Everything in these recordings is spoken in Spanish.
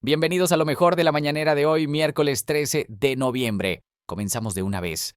Bienvenidos a lo mejor de la mañanera de hoy, miércoles 13 de noviembre. Comenzamos de una vez.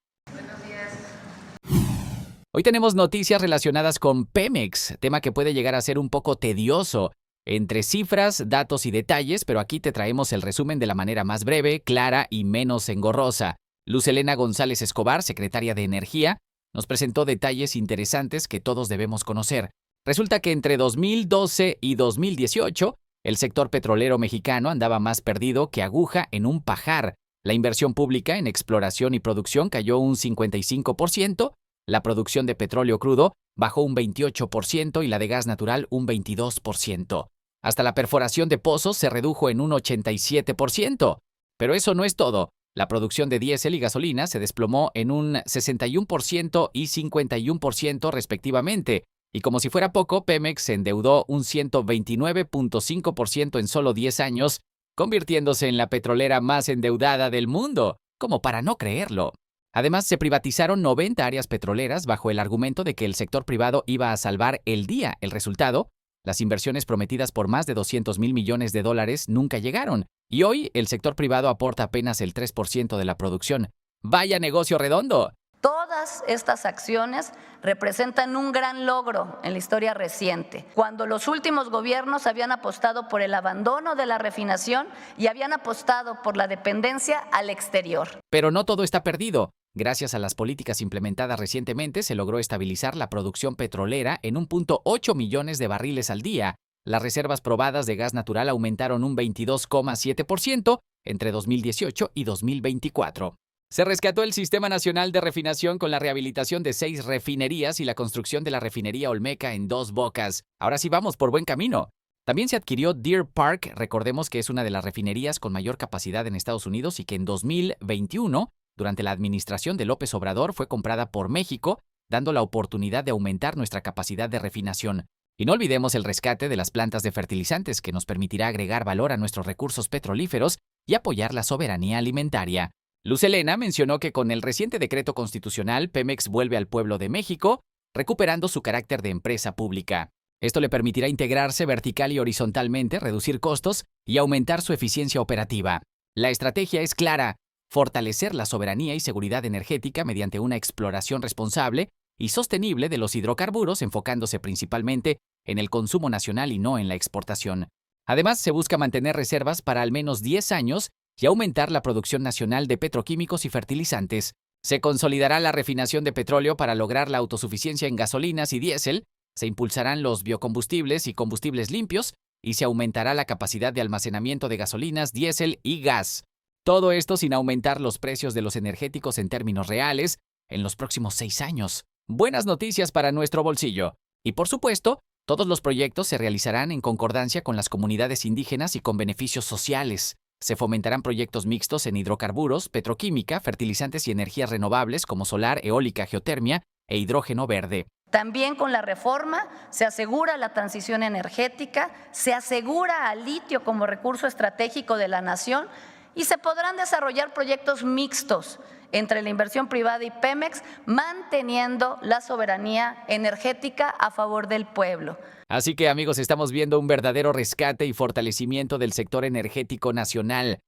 Hoy tenemos noticias relacionadas con Pemex, tema que puede llegar a ser un poco tedioso, entre cifras, datos y detalles, pero aquí te traemos el resumen de la manera más breve, clara y menos engorrosa. Luz Helena González Escobar, secretaria de Energía, nos presentó detalles interesantes que todos debemos conocer. Resulta que entre 2012 y 2018, el sector petrolero mexicano andaba más perdido que aguja en un pajar. La inversión pública en exploración y producción cayó un 55%, la producción de petróleo crudo bajó un 28% y la de gas natural un 22%. Hasta la perforación de pozos se redujo en un 87%. Pero eso no es todo. La producción de diésel y gasolina se desplomó en un 61% y 51% respectivamente. Y como si fuera poco, Pemex se endeudó un 129.5% en solo 10 años, convirtiéndose en la petrolera más endeudada del mundo, como para no creerlo. Además, se privatizaron 90 áreas petroleras bajo el argumento de que el sector privado iba a salvar el día. El resultado, las inversiones prometidas por más de $200,000 millones nunca llegaron, y hoy el sector privado aporta apenas el 3% de la producción. ¡Vaya negocio redondo! Todas estas acciones representan un gran logro en la historia reciente, cuando los últimos gobiernos habían apostado por el abandono de la refinación y habían apostado por la dependencia al exterior. Pero no todo está perdido. Gracias a las políticas implementadas recientemente, se logró estabilizar la producción petrolera en 1.8 millones de barriles al día. Las reservas probadas de gas natural aumentaron un 22,7% entre 2018 y 2024. Se rescató el Sistema Nacional de Refinación con la rehabilitación de 6 refinerías y la construcción de la refinería Olmeca en Dos Bocas. Ahora sí vamos por buen camino. También se adquirió Deer Park, recordemos que es una de las refinerías con mayor capacidad en Estados Unidos y que en 2021, durante la administración de López Obrador, fue comprada por México, dando la oportunidad de aumentar nuestra capacidad de refinación. Y no olvidemos el rescate de las plantas de fertilizantes, que nos permitirá agregar valor a nuestros recursos petrolíferos y apoyar la soberanía alimentaria. Luz Helena mencionó que con el reciente decreto constitucional, Pemex vuelve al pueblo de México, recuperando su carácter de empresa pública. Esto le permitirá integrarse vertical y horizontalmente, reducir costos y aumentar su eficiencia operativa. La estrategia es clara: fortalecer la soberanía y seguridad energética mediante una exploración responsable y sostenible de los hidrocarburos, enfocándose principalmente en el consumo nacional y no en la exportación. Además, se busca mantener reservas para al menos 10 años y aumentar la producción nacional de petroquímicos y fertilizantes. Se consolidará la refinación de petróleo para lograr la autosuficiencia en gasolinas y diésel, se impulsarán los biocombustibles y combustibles limpios, y se aumentará la capacidad de almacenamiento de gasolinas, diésel y gas. Todo esto sin aumentar los precios de los energéticos en términos reales en los próximos 6 años. Buenas noticias para nuestro bolsillo. Y por supuesto, todos los proyectos se realizarán en concordancia con las comunidades indígenas y con beneficios sociales. Se fomentarán proyectos mixtos en hidrocarburos, petroquímica, fertilizantes y energías renovables como solar, eólica, geotermia e hidrógeno verde. También con la reforma se asegura la transición energética, se asegura al litio como recurso estratégico de la nación y se podrán desarrollar proyectos mixtos entre la inversión privada y Pemex, manteniendo la soberanía energética a favor del pueblo. Así que, amigos, estamos viendo un verdadero rescate y fortalecimiento del sector energético nacional.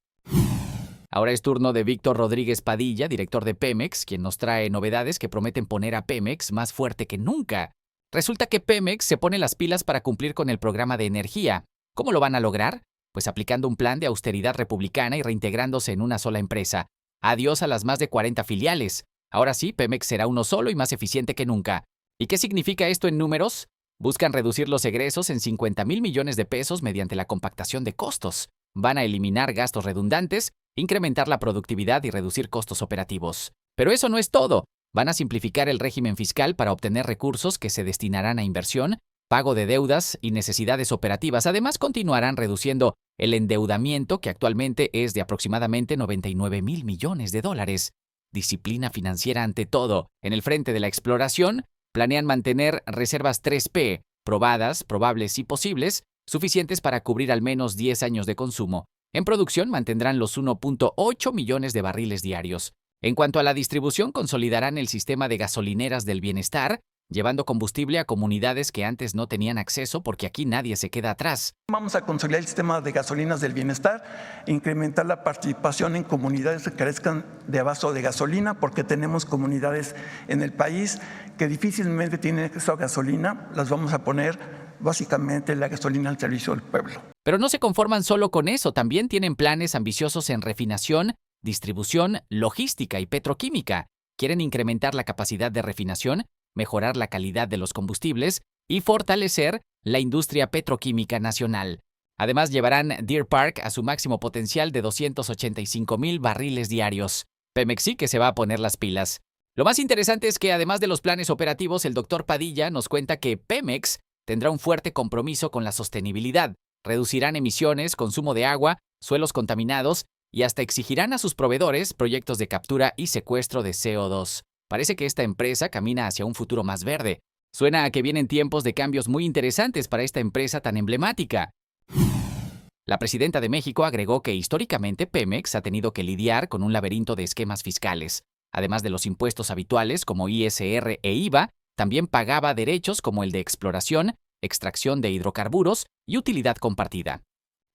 Ahora es turno de Víctor Rodríguez Padilla, director de Pemex, quien nos trae novedades que prometen poner a Pemex más fuerte que nunca. Resulta que Pemex se pone las pilas para cumplir con el programa de energía. ¿Cómo lo van a lograr? Pues aplicando un plan de austeridad republicana y reintegrándose en una sola empresa. Adiós a las más de 40 filiales. Ahora sí, Pemex será uno solo y más eficiente que nunca. ¿Y qué significa esto en números? Buscan reducir los egresos en 50,000 millones de pesos mediante la compactación de costos. Van a eliminar gastos redundantes, incrementar la productividad y reducir costos operativos. Pero eso no es todo. Van a simplificar el régimen fiscal para obtener recursos que se destinarán a inversión, pago de deudas y necesidades operativas. Además, continuarán reduciendo el endeudamiento, que actualmente es de aproximadamente 99,000 millones de dólares. Disciplina financiera ante todo. En el frente de la exploración, planean mantener reservas 3P, probadas, probables y posibles, suficientes para cubrir al menos 10 años de consumo. En producción mantendrán los 1.8 millones de barriles diarios. En cuanto a la distribución, consolidarán el sistema de gasolineras del bienestar, llevando combustible a comunidades que antes no tenían acceso porque aquí nadie se queda atrás. Vamos a consolidar el sistema de gasolinas del bienestar, incrementar la participación en comunidades que carezcan de abasto de gasolina, porque tenemos comunidades en el país que difícilmente tienen acceso a gasolina. Las vamos a poner básicamente la gasolina al servicio del pueblo. Pero no se conforman solo con eso, también tienen planes ambiciosos en refinación, distribución, logística y petroquímica. Quieren incrementar la capacidad de refinación, mejorar la calidad de los combustibles y fortalecer la industria petroquímica nacional. Además, llevarán Deer Park a su máximo potencial de 285,000 barriles diarios. Pemex sí que se va a poner las pilas. Lo más interesante es que, además de los planes operativos, el doctor Padilla nos cuenta que Pemex tendrá un fuerte compromiso con la sostenibilidad. Reducirán emisiones, consumo de agua, suelos contaminados y hasta exigirán a sus proveedores proyectos de captura y secuestro de CO2. Parece que esta empresa camina hacia un futuro más verde. Suena a que vienen tiempos de cambios muy interesantes para esta empresa tan emblemática. La presidenta de México agregó que históricamente Pemex ha tenido que lidiar con un laberinto de esquemas fiscales. Además de los impuestos habituales como ISR e IVA, también pagaba derechos como el de exploración, extracción de hidrocarburos y utilidad compartida.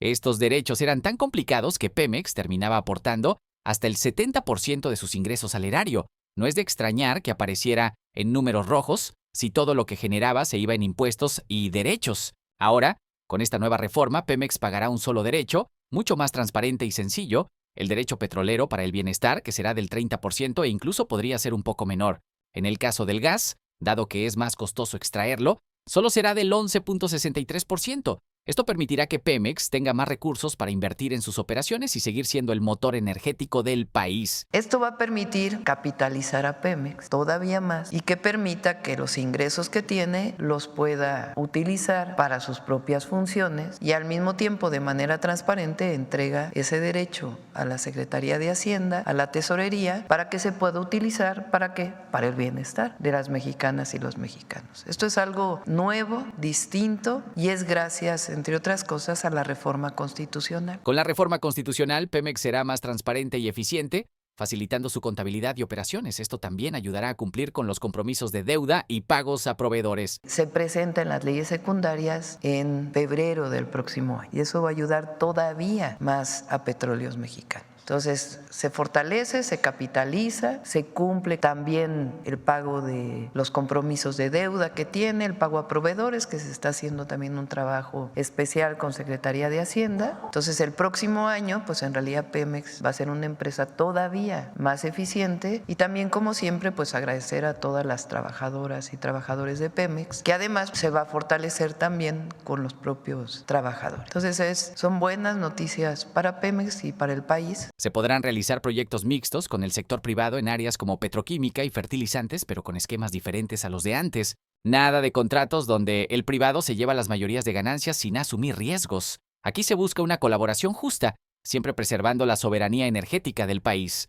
Estos derechos eran tan complicados que Pemex terminaba aportando hasta el 70% de sus ingresos al erario. No es de extrañar que apareciera en números rojos si todo lo que generaba se iba en impuestos y derechos. Ahora, con esta nueva reforma, Pemex pagará un solo derecho, mucho más transparente y sencillo, el derecho petrolero para el bienestar, que será del 30% e incluso podría ser un poco menor. En el caso del gas, dado que es más costoso extraerlo, solo será del 11.63%. Esto permitirá que Pemex tenga más recursos para invertir en sus operaciones y seguir siendo el motor energético del país. Esto va a permitir capitalizar a Pemex todavía más y que permita que los ingresos que tiene los pueda utilizar para sus propias funciones y al mismo tiempo de manera transparente entrega ese derecho a la Secretaría de Hacienda, a la Tesorería, para que se pueda utilizar, ¿para qué? Para el bienestar de las mexicanas y los mexicanos. Esto es algo nuevo, distinto y es gracias, entre otras cosas, a la reforma constitucional. Con la reforma constitucional, Pemex será más transparente y eficiente, facilitando su contabilidad y operaciones. Esto también ayudará a cumplir con los compromisos de deuda y pagos a proveedores. Se presentan las leyes secundarias en febrero del próximo año y eso va a ayudar todavía más a Petróleos Mexicanos. Entonces, se fortalece, se capitaliza, se cumple también el pago de los compromisos de deuda que tiene, el pago a proveedores, que se está haciendo también un trabajo especial con Secretaría de Hacienda. Entonces, el próximo año, pues en realidad Pemex va a ser una empresa todavía más eficiente y también, como siempre, pues agradecer a todas las trabajadoras y trabajadores de Pemex, que además se va a fortalecer también con los propios trabajadores. Entonces, son buenas noticias para Pemex y para el país. Se podrán realizar proyectos mixtos con el sector privado en áreas como petroquímica y fertilizantes, pero con esquemas diferentes a los de antes. Nada de contratos donde el privado se lleva las mayorías de ganancias sin asumir riesgos. Aquí se busca una colaboración justa, siempre preservando la soberanía energética del país.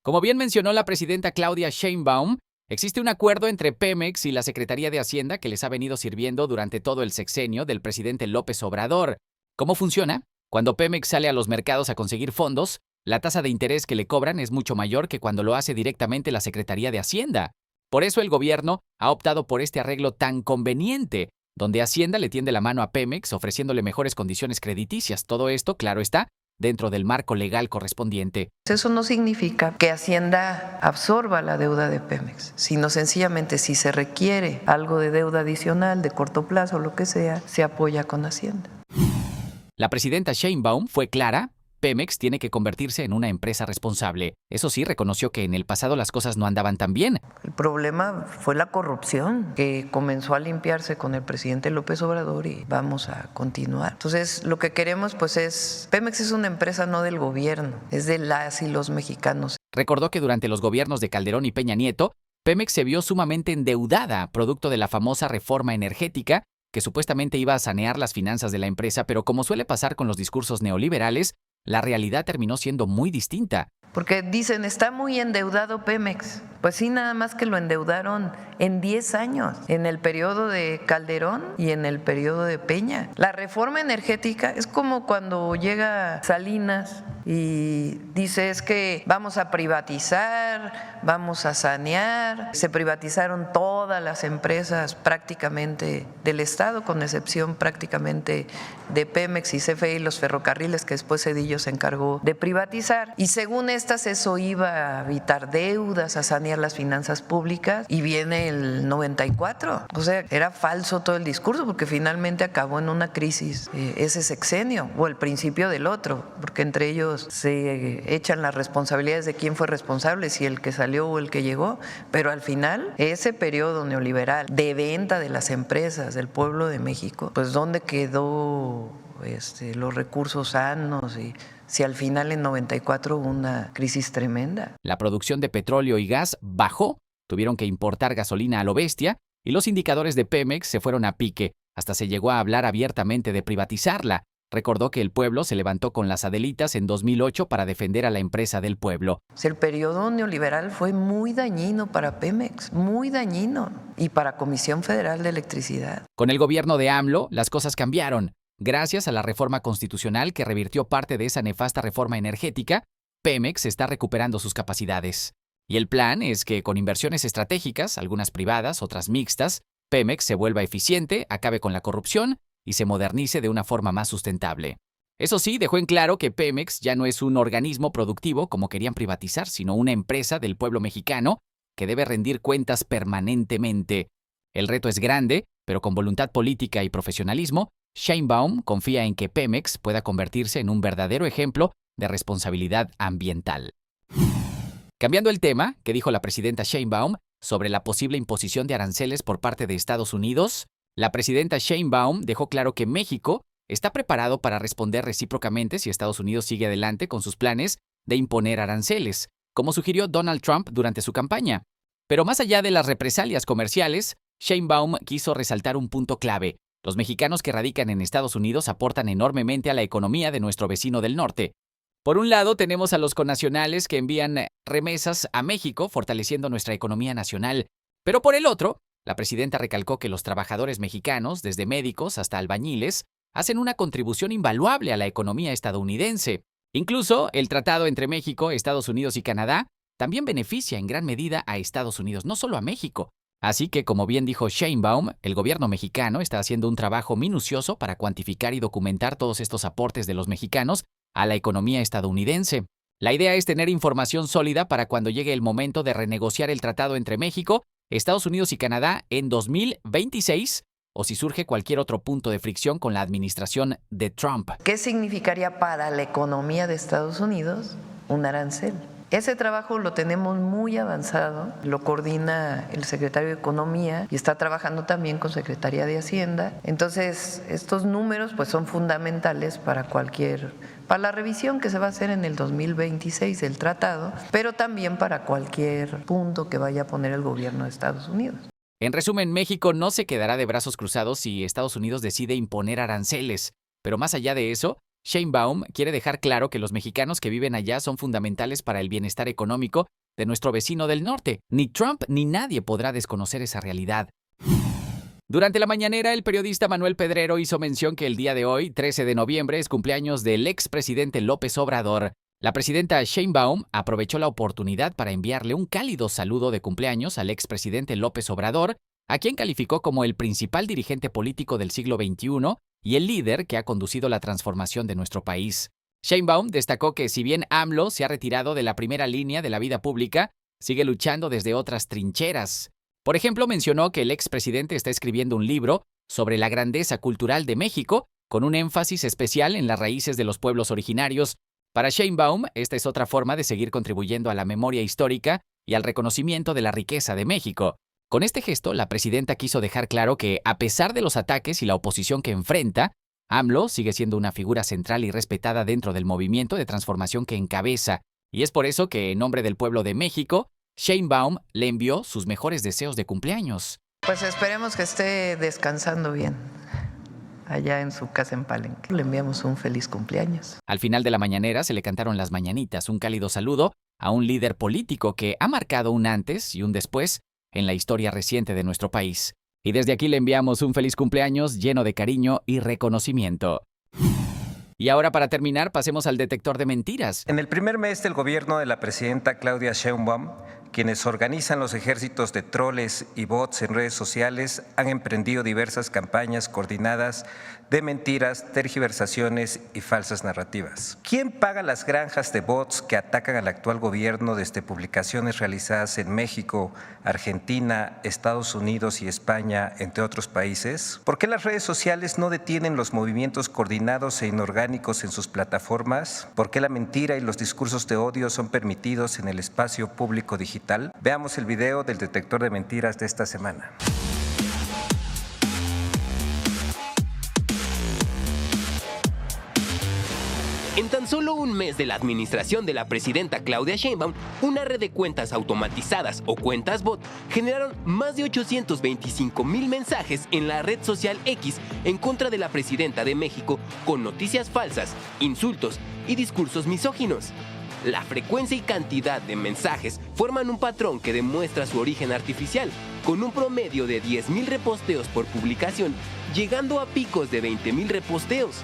Como bien mencionó la presidenta Claudia Sheinbaum, existe un acuerdo entre Pemex y la Secretaría de Hacienda que les ha venido sirviendo durante todo el sexenio del presidente López Obrador. ¿Cómo funciona? Cuando Pemex sale a los mercados a conseguir fondos, la tasa de interés que le cobran es mucho mayor que cuando lo hace directamente la Secretaría de Hacienda. Por eso el gobierno ha optado por este arreglo tan conveniente, donde Hacienda le tiende la mano a Pemex ofreciéndole mejores condiciones crediticias. Todo esto, claro está, dentro del marco legal correspondiente. Eso no significa que Hacienda absorba la deuda de Pemex, sino sencillamente si se requiere algo de deuda adicional de corto plazo o lo que sea, se apoya con Hacienda. La presidenta Sheinbaum fue clara: Pemex tiene que convertirse en una empresa responsable. Eso sí, reconoció que en el pasado las cosas no andaban tan bien. El problema fue la corrupción, que comenzó a limpiarse con el presidente López Obrador y vamos a continuar. Entonces, lo que queremos pues es, Pemex es una empresa no del gobierno, es de las y los mexicanos. Recordó que durante los gobiernos de Calderón y Peña Nieto, Pemex se vio sumamente endeudada, producto de la famosa reforma energética, que supuestamente iba a sanear las finanzas de la empresa, pero como suele pasar con los discursos neoliberales, la realidad terminó siendo muy distinta. Porque dicen, está muy endeudado Pemex. Pues sí, nada más que lo endeudaron en 10 años, en el periodo de Calderón y en el periodo de Peña. La reforma energética es como cuando llega Salinas y dice, es que vamos a privatizar, vamos a sanear. Se privatizaron todas las empresas prácticamente del Estado, con excepción prácticamente de Pemex y CFE y los ferrocarriles, que después Zedillo se encargó de privatizar. Y según estas, eso iba a evitar deudas, a sanear las finanzas públicas, y viene el 94. O sea, era falso todo el discurso, porque finalmente acabó en una crisis ese sexenio, o el principio del otro, porque entre ellos se echan las responsabilidades de quién fue responsable, si el que salió o el que llegó, pero al final ese periodo neoliberal de venta de las empresas del pueblo de México, pues ¿dónde quedó los recursos sanos? Y si al final en 94 hubo una crisis tremenda. La producción de petróleo y gas bajó, tuvieron que importar gasolina a lo bestia y los indicadores de Pemex se fueron a pique, hasta se llegó a hablar abiertamente de privatizarla. Recordó que el pueblo se levantó con las Adelitas en 2008 para defender a la empresa del pueblo. El periodo neoliberal fue muy dañino para Pemex, muy dañino, y para Comisión Federal de Electricidad. Con el gobierno de AMLO, las cosas cambiaron. Gracias a la reforma constitucional que revirtió parte de esa nefasta reforma energética, Pemex está recuperando sus capacidades. Y el plan es que con inversiones estratégicas, algunas privadas, otras mixtas, Pemex se vuelva eficiente, acabe con la corrupción y se modernice de una forma más sustentable. Eso sí, dejó en claro que Pemex ya no es un organismo productivo como querían privatizar, sino una empresa del pueblo mexicano que debe rendir cuentas permanentemente. El reto es grande, pero con voluntad política y profesionalismo, Sheinbaum confía en que Pemex pueda convertirse en un verdadero ejemplo de responsabilidad ambiental. Cambiando el tema, ¿qué dijo la presidenta Sheinbaum sobre la posible imposición de aranceles por parte de Estados Unidos? La presidenta Sheinbaum dejó claro que México está preparado para responder recíprocamente si Estados Unidos sigue adelante con sus planes de imponer aranceles, como sugirió Donald Trump durante su campaña. Pero más allá de las represalias comerciales, Sheinbaum quiso resaltar un punto clave. Los mexicanos que radican en Estados Unidos aportan enormemente a la economía de nuestro vecino del norte. Por un lado, tenemos a los connacionales que envían remesas a México, fortaleciendo nuestra economía nacional. Pero por el otro, la presidenta recalcó que los trabajadores mexicanos, desde médicos hasta albañiles, hacen una contribución invaluable a la economía estadounidense. Incluso, el tratado entre México, Estados Unidos y Canadá también beneficia en gran medida a Estados Unidos, no solo a México. Así que, como bien dijo Sheinbaum, el gobierno mexicano está haciendo un trabajo minucioso para cuantificar y documentar todos estos aportes de los mexicanos a la economía estadounidense. La idea es tener información sólida para cuando llegue el momento de renegociar el tratado entre México, Estados Unidos y Canadá en 2026, o si surge cualquier otro punto de fricción con la administración de Trump. ¿Qué significaría para la economía de Estados Unidos un arancel? Ese trabajo lo tenemos muy avanzado, lo coordina el secretario de Economía y está trabajando también con Secretaría de Hacienda. Entonces, estos números pues son fundamentales para la revisión que se va a hacer en el 2026 del tratado, pero también para cualquier punto que vaya a poner el gobierno de Estados Unidos. En resumen, México no se quedará de brazos cruzados si Estados Unidos decide imponer aranceles, pero más allá de eso, Sheinbaum quiere dejar claro que los mexicanos que viven allá son fundamentales para el bienestar económico de nuestro vecino del norte. Ni Trump ni nadie podrá desconocer esa realidad. Durante la mañanera, el periodista Manuel Pedrero hizo mención que el día de hoy, 13 de noviembre, es cumpleaños del expresidente López Obrador. La presidenta Sheinbaum aprovechó la oportunidad para enviarle un cálido saludo de cumpleaños al expresidente López Obrador, a quien calificó como el principal dirigente político del siglo XXI y el líder que ha conducido la transformación de nuestro país. Sheinbaum destacó que si bien AMLO se ha retirado de la primera línea de la vida pública, sigue luchando desde otras trincheras. Por ejemplo, mencionó que el expresidente está escribiendo un libro sobre la grandeza cultural de México, con un énfasis especial en las raíces de los pueblos originarios. Para Sheinbaum, esta es otra forma de seguir contribuyendo a la memoria histórica y al reconocimiento de la riqueza de México. Con este gesto, la presidenta quiso dejar claro que, a pesar de los ataques y la oposición que enfrenta, AMLO sigue siendo una figura central y respetada dentro del movimiento de transformación que encabeza, y es por eso que, en nombre del pueblo de México, Sheinbaum le envió sus mejores deseos de cumpleaños. Pues esperemos que esté descansando bien. allá en su casa en Palenque. Le enviamos un feliz cumpleaños. Al final de la mañanera se le cantaron las mañanitas, un cálido saludo a un líder político que ha marcado un antes y un después en la historia reciente de nuestro país. Y desde aquí le enviamos un feliz cumpleaños lleno de cariño y reconocimiento. Y ahora, para terminar, pasemos al detector de mentiras. En el primer mes del gobierno de la presidenta Claudia Sheinbaum, quienes organizan los ejércitos de troles y bots en redes sociales han emprendido diversas campañas coordinadas de mentiras, tergiversaciones y falsas narrativas. ¿Quién paga las granjas de bots que atacan al actual gobierno desde publicaciones realizadas en México, Argentina, Estados Unidos y España, entre otros países? ¿Por qué las redes sociales no detienen los movimientos coordinados e inorgánicos en sus plataformas? ¿Por qué la mentira y los discursos de odio son permitidos en el espacio público digital? Veamos el video del detector de mentiras de esta semana. En tan solo un mes de la administración de la presidenta Claudia Sheinbaum, una red de cuentas automatizadas o cuentas bot generaron más de 825,000 mensajes en la red social X en contra de la presidenta de México con noticias falsas, insultos y discursos misóginos. La frecuencia y cantidad de mensajes forman un patrón que demuestra su origen artificial, con un promedio de 10,000 reposteos por publicación, llegando a picos de 20,000 reposteos.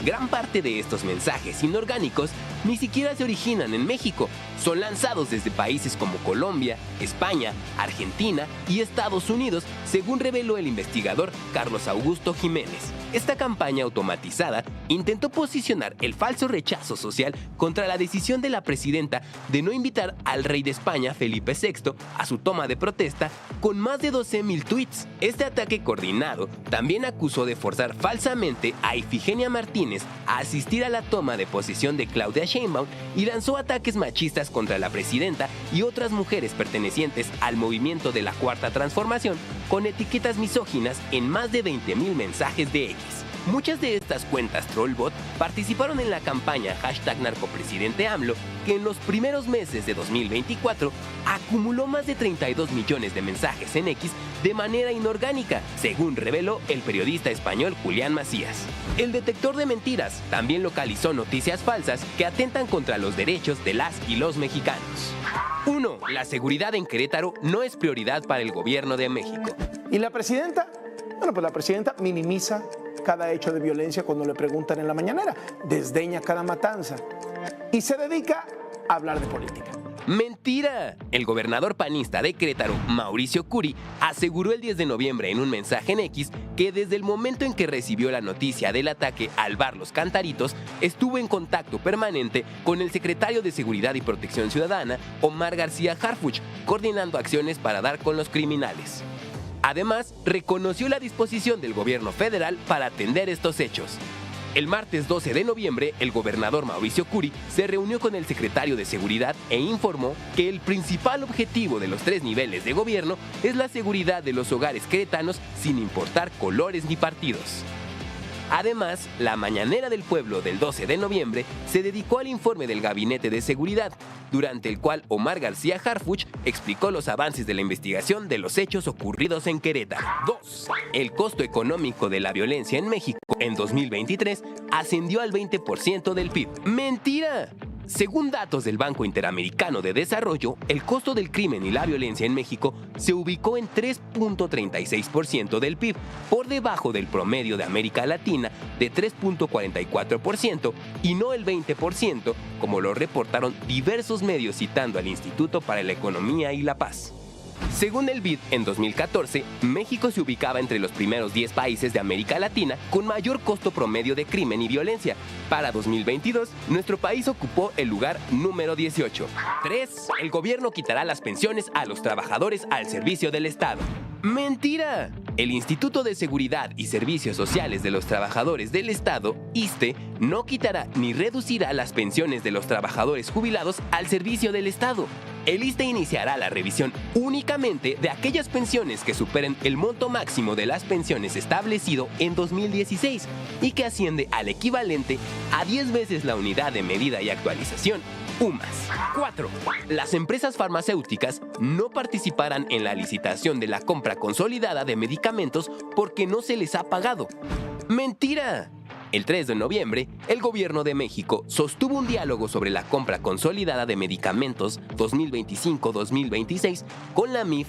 Gran parte de estos mensajes inorgánicos ni siquiera se originan en México. Son lanzados desde países como Colombia, España, Argentina y Estados Unidos, según reveló el investigador Carlos Augusto Jiménez. Esta campaña automatizada intentó posicionar el falso rechazo social contra la decisión de la presidenta de no invitar al rey de España, Felipe VI, a su toma de protesta con más de 12,000 tweets. Este ataque coordinado también acusó de forzar falsamente a Ifigenia Martínez a asistir a la toma de posesión de Claudia Sheinbaum y lanzó ataques machistas contra la presidenta y otras mujeres pertenecientes al movimiento de la Cuarta Transformación con etiquetas misóginas en más de 20,000 mensajes de X. Muchas de estas cuentas trollbot participaron en la campaña #NarcoPresidenteAMLO, que en los primeros meses de 2024 acumuló más de 32 millones de mensajes en X de manera inorgánica, según reveló el periodista español Julián Macías. El detector de mentiras también localizó noticias falsas que atentan contra los derechos de las y los mexicanos. 1. La seguridad en Querétaro no es prioridad para el gobierno de México. ¿Y la presidenta? Bueno, pues la presidenta minimiza cada hecho de violencia cuando le preguntan en la mañanera, desdeña cada matanza y se dedica a hablar de política. ¡Mentira! El gobernador panista de Querétaro, Mauricio Curi, aseguró el 10 de noviembre en un mensaje en X que desde el momento en que recibió la noticia del ataque al bar Los Cantaritos, estuvo en contacto permanente con el secretario de Seguridad y Protección Ciudadana, Omar García Harfuch, coordinando acciones para dar con los criminales. Además, reconoció la disposición del gobierno federal para atender estos hechos. El martes 12 de noviembre, el gobernador Mauricio Curi se reunió con el secretario de Seguridad e informó que el principal objetivo de los 3 niveles de gobierno es la seguridad de los hogares queretanos sin importar colores ni partidos. Además, la Mañanera del Pueblo del 12 de noviembre se dedicó al informe del Gabinete de Seguridad, durante el cual Omar García Harfuch explicó los avances de la investigación de los hechos ocurridos en Querétaro. 2. El costo económico de la violencia en México en 2023 ascendió al 20% del PIB. ¡Mentira! Según datos del Banco Interamericano de Desarrollo, el costo del crimen y la violencia en México se ubicó en 3.36% del PIB, por debajo del promedio de América Latina de 3.44% y no el 20%, como lo reportaron diversos medios citando al Instituto para la Economía y la Paz. Según el BID, en 2014, México se ubicaba entre los primeros 10 países de América Latina con mayor costo promedio de crimen y violencia. Para 2022, nuestro país ocupó el lugar número 18. 3. El gobierno quitará las pensiones a los trabajadores al servicio del Estado. ¡Mentira! El Instituto de Seguridad y Servicios Sociales de los Trabajadores del Estado, ISSSTE, no quitará ni reducirá las pensiones de los trabajadores jubilados al servicio del Estado. El ISSSTE iniciará la revisión únicamente de aquellas pensiones que superen el monto máximo de las pensiones establecido en 2016 y que asciende al equivalente a 10 veces la unidad de medida y actualización, UMAS. 4. Las empresas farmacéuticas no participarán en la licitación de la compra consolidada de medicamentos porque no se les ha pagado. ¡Mentira! El 3 de noviembre, el gobierno de México sostuvo un diálogo sobre la compra consolidada de medicamentos 2025-2026 con la MIF,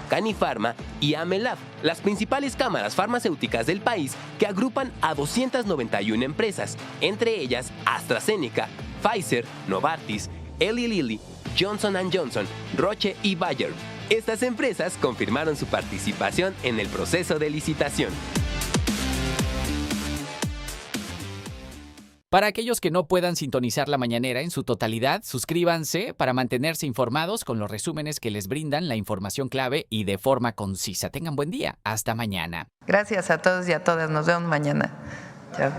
Canifarma y Amelab, las principales cámaras farmacéuticas del país que agrupan a 291 empresas, entre ellas AstraZeneca, Pfizer, Novartis, Eli Lilly, Johnson & Johnson, Roche y Bayer. Estas empresas confirmaron su participación en el proceso de licitación. Para aquellos que no puedan sintonizar la mañanera en su totalidad, suscríbanse para mantenerse informados con los resúmenes que les brindan la información clave y de forma concisa. Tengan buen día. Hasta mañana. Gracias a todos y a todas. Nos vemos mañana. Chao.